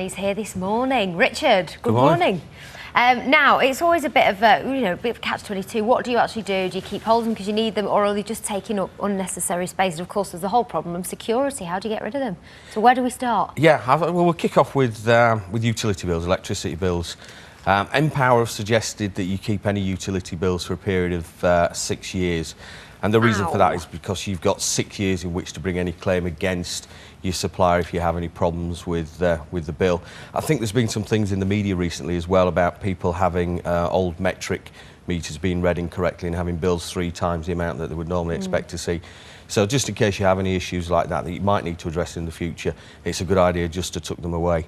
and he's here this morning. Richard, good morning. Now, it's always a bit of a, bit of catch-22. What do you actually do? Do you keep hold of them because you need them, or are they just taking up unnecessary space? And of course, there's the whole problem of security. How do you get rid of them? So where do we start? Yeah, well, we'll kick off with utility bills, electricity bills. Empower have suggested that you keep any utility bills for a period of 6 years. And the reason for that is because you've got 6 years in which to bring any claim against your supplier if you have any problems with the bill. I think there's been some things in the media recently as well about people having old metric meters being read incorrectly and having bills 3 times the amount that they would normally expect to see. So just in case you have any issues like that you might need to address in the future, it's a good idea just to tuck them away.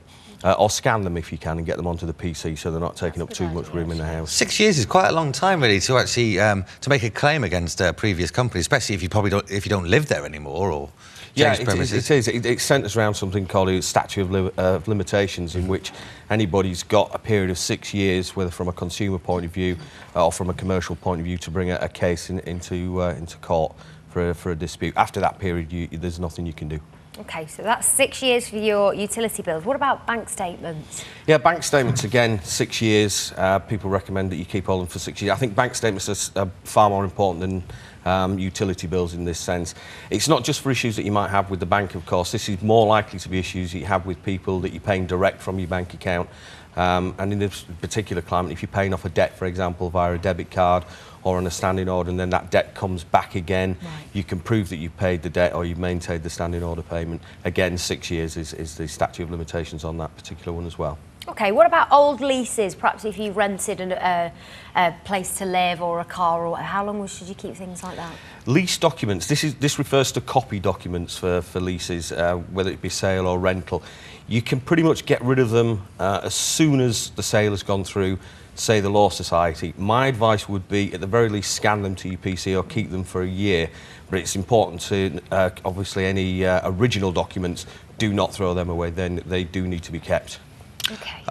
Or scan them if you can and get them onto the PC so they're not taking up too much room in the house. 6 years is quite a long time, really, to actually to make a claim against a previous company, especially if you don't live there anymore or change premises. It is. It's centres around something called a statute of limitations, in which anybody's got a period of 6 years, whether from a consumer point of view or from a commercial point of view, to bring a case into court for a dispute. After that period, there's nothing you can do. OK, so that's 6 years for your utility bills. What about bank statements? Yeah, bank statements, again, 6 years. People recommend that you keep all them for 6 years. I think bank statements are far more important than utility bills in this sense. It's not just for issues that you might have with the bank, of course. This is more likely to be issues that you have with people that you're paying direct from your bank account. And in this particular climate, if you're paying off a debt, for example, via a debit card or on a standing order, and then that debt comes back again, you can prove that you've paid the debt or you've maintained the standing order payment. Again, 6 years is the statute of limitations on that particular one as well. OK, what about old leases? Perhaps if you rented a place to live or a car, or how long should you keep things like that? Lease documents. This refers to copy documents for leases, whether it be sale or rental. You can pretty much get rid of them as soon as the sale has gone through, say the Law Society. My advice would be, at the very least, scan them to your PC or keep them for a year. But it's important to, obviously, any original documents, do not throw them away. Then they do need to be kept.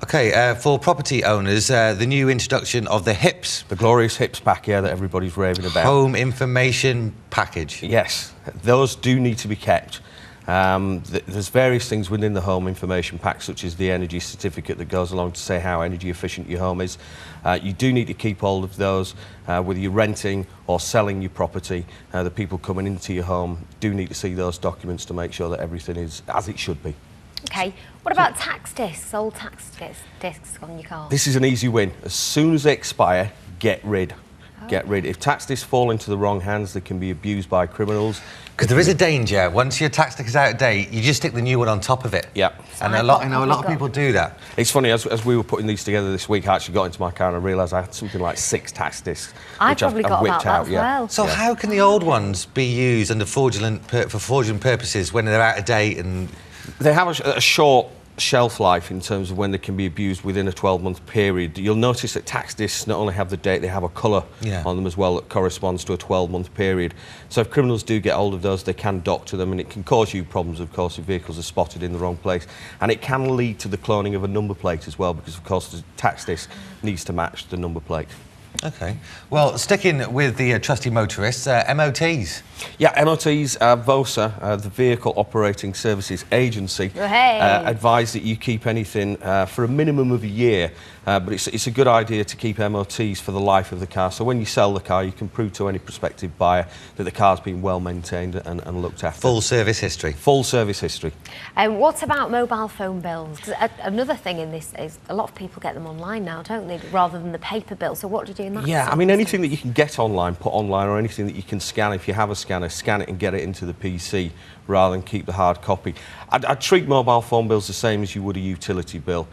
OK, for property owners, the new introduction of the HIPS. The glorious HIPS pack, that everybody's raving about. Home Information Package. Yes, those do need to be kept. There's various things within the home information pack, such as the energy certificate that goes along to say how energy efficient your home is. You do need to keep hold of those, whether you're renting or selling your property. The people coming into your home do need to see those documents to make sure that everything is as it should be. OK, what about tax discs, old tax discs on your car? This is an easy win. As soon as they expire, get rid. Get rid. If tax discs fall into the wrong hands, they can be abused by criminals. Because there is a danger. Once your tax disc is out of date, you just stick the new one on top of it. Yeah. And I know a lot of people do that. It's funny, as we were putting these together this week, I actually got into my car and I realised I had something like 6 tax discs. I probably got about that as well. So how can the old ones be used under fraudulent purposes when they're out of date? And they have a short shelf life in terms of when they can be abused within a 12-month period. You'll notice that tax discs not only have the date, they have a colour on them as well that corresponds to a 12-month period. So if criminals do get hold of those, they can doctor them, and it can cause you problems, of course, if vehicles are spotted in the wrong place. And it can lead to the cloning of a number plate as well, because, of course, the tax disc needs to match the number plate. OK. Well, sticking with the trusty motorists, MOTs. Yeah, MOTs, VOSA, the Vehicle Operating Services Agency, advise that you keep anything for a minimum of a year, but it's a good idea to keep MOTs for the life of the car. So when you sell the car, you can prove to any prospective buyer that the car's been well maintained and looked after. Full service history. Full service history. What about mobile phone bills? 'Cause another thing in this is a lot of people get them online now, don't they, rather than the paper bill. So what do you do in that? Yeah, I mean, anything that you can get online, put online, or anything that you can scan, if you have a scanner, scan it and get it into the PC rather than keep the hard copy. I'd treat mobile phone bills the same as you would a utility bill.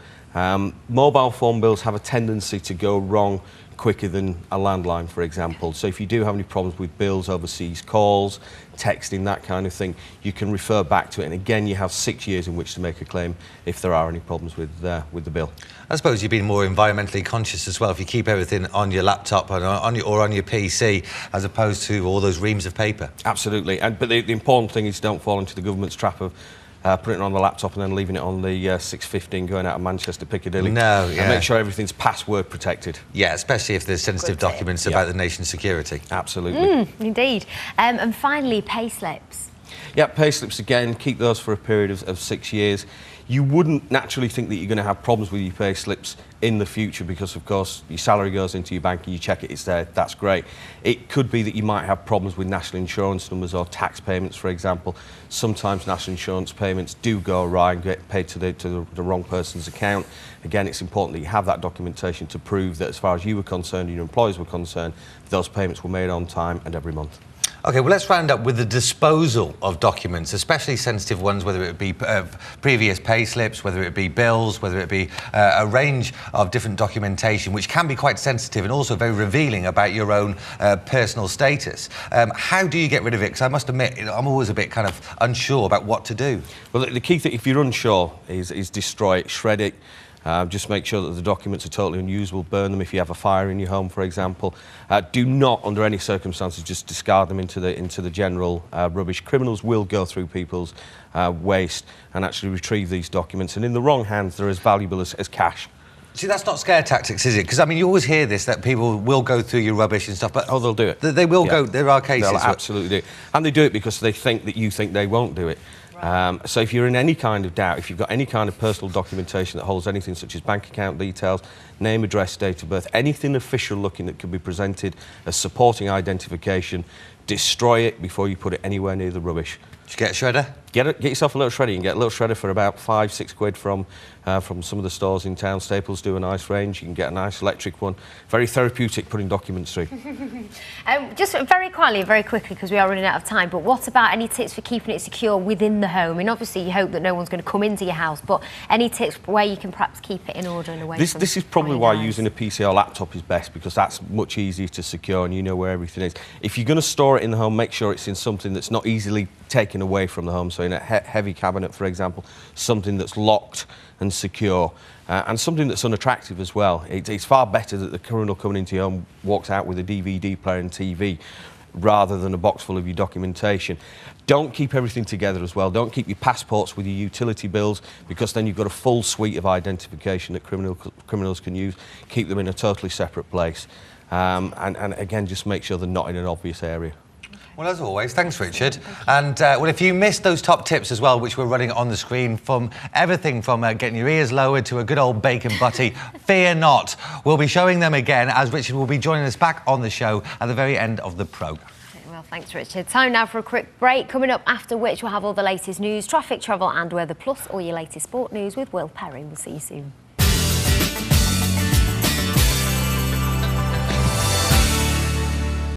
Mobile phone bills have a tendency to go wrong quicker than a landline, for example. So if you do have any problems with bills, overseas calls, texting, that kind of thing, you can refer back to it. And again, you have 6 years in which to make a claim if there are any problems with the bill. I suppose you've been more environmentally conscious as well if you keep everything on your laptop or on your PC, as opposed to all those reams of paper. Absolutely. But the important thing is don't fall into the government's trap of putting it on the laptop and then leaving it on the 615 going out of Manchester Piccadilly. No, yeah. And make sure everything's password protected. Yeah, especially if there's sensitive documents about the nation's security. Absolutely. Indeed. And finally, payslips. Yeah, payslips again, keep those for a period of 6 years. You wouldn't naturally think that you're going to have problems with your payslips in the future because, of course, your salary goes into your bank and you check it, it's there, that's great. It could be that you might have problems with national insurance numbers or tax payments, for example. Sometimes national insurance payments do go awry and get paid to the wrong person's account. Again, it's important that you have that documentation to prove that as far as you were concerned and your employers were concerned, those payments were made on time and every month. OK, well, let's round up with the disposal of documents, especially sensitive ones, whether it be previous pay slips, whether it be bills, whether it be a range of different documentation, which can be quite sensitive and also very revealing about your own personal status. How do you get rid of it? Because I must admit, I'm always a bit kind of unsure about what to do. Well, the key thing, if you're unsure, is destroy it, shred it. Just make sure that the documents are totally unusable, burn them if you have a fire in your home, for example. Do not, under any circumstances, just discard them into the general rubbish. Criminals will go through people's waste and actually retrieve these documents, and in the wrong hands, they're as valuable as cash. See, that's not scare tactics, is it? Because, I mean, you always hear this, that people will go through your rubbish and stuff, but... Oh, they'll do it. They will go. There are cases. They'll absolutely do it. And they do it because they think that you think they won't do it. So if you're in any kind of doubt, if you've got any kind of personal documentation that holds anything such as bank account details, name, address, date of birth, anything official looking that can be presented as supporting identification, destroy it before you put it anywhere near the rubbish. Did you get a shredder? Get yourself a little shredder. You can get a little shredder for about £5–6 from some of the stores in town. Staples do a nice range. You can get a nice electric one. Very therapeutic putting documents through. Just very quietly, very quickly, because we are running out of time, but what about any tips for keeping it secure within the home? I mean, obviously you hope that no one's going to come into your house, but any tips where you can perhaps keep it in order and away from... This is probably why using a PC or laptop is best, because that's much easier to secure and you know where everything is. If you're going to store it in the home, make sure it's in something that's not easily taken away from the home. So in a heavy cabinet, for example, something that's locked and secure, and something that's unattractive as well. It's far better that the criminal coming into your home walks out with a DVD player and TV rather than a box full of your documentation. Don't keep everything together as well. Don't keep your passports with your utility bills, because then you've got a full suite of identification that criminals can use. Keep them in a totally separate place. And again, just make sure they're not in an obvious area. Well, as always, thanks, Richard. And, well, if you missed those top tips as well, which we're running on the screen, from everything from getting your ears lowered to a good old bacon butty, fear not. We'll be showing them again, as Richard will be joining us back on the show at the very end of the programme. Well, thanks, Richard. Time now for a quick break. Coming up after which we'll have all the latest news, traffic, travel and weather, plus all your latest sport news with Will Perry. We'll see you soon.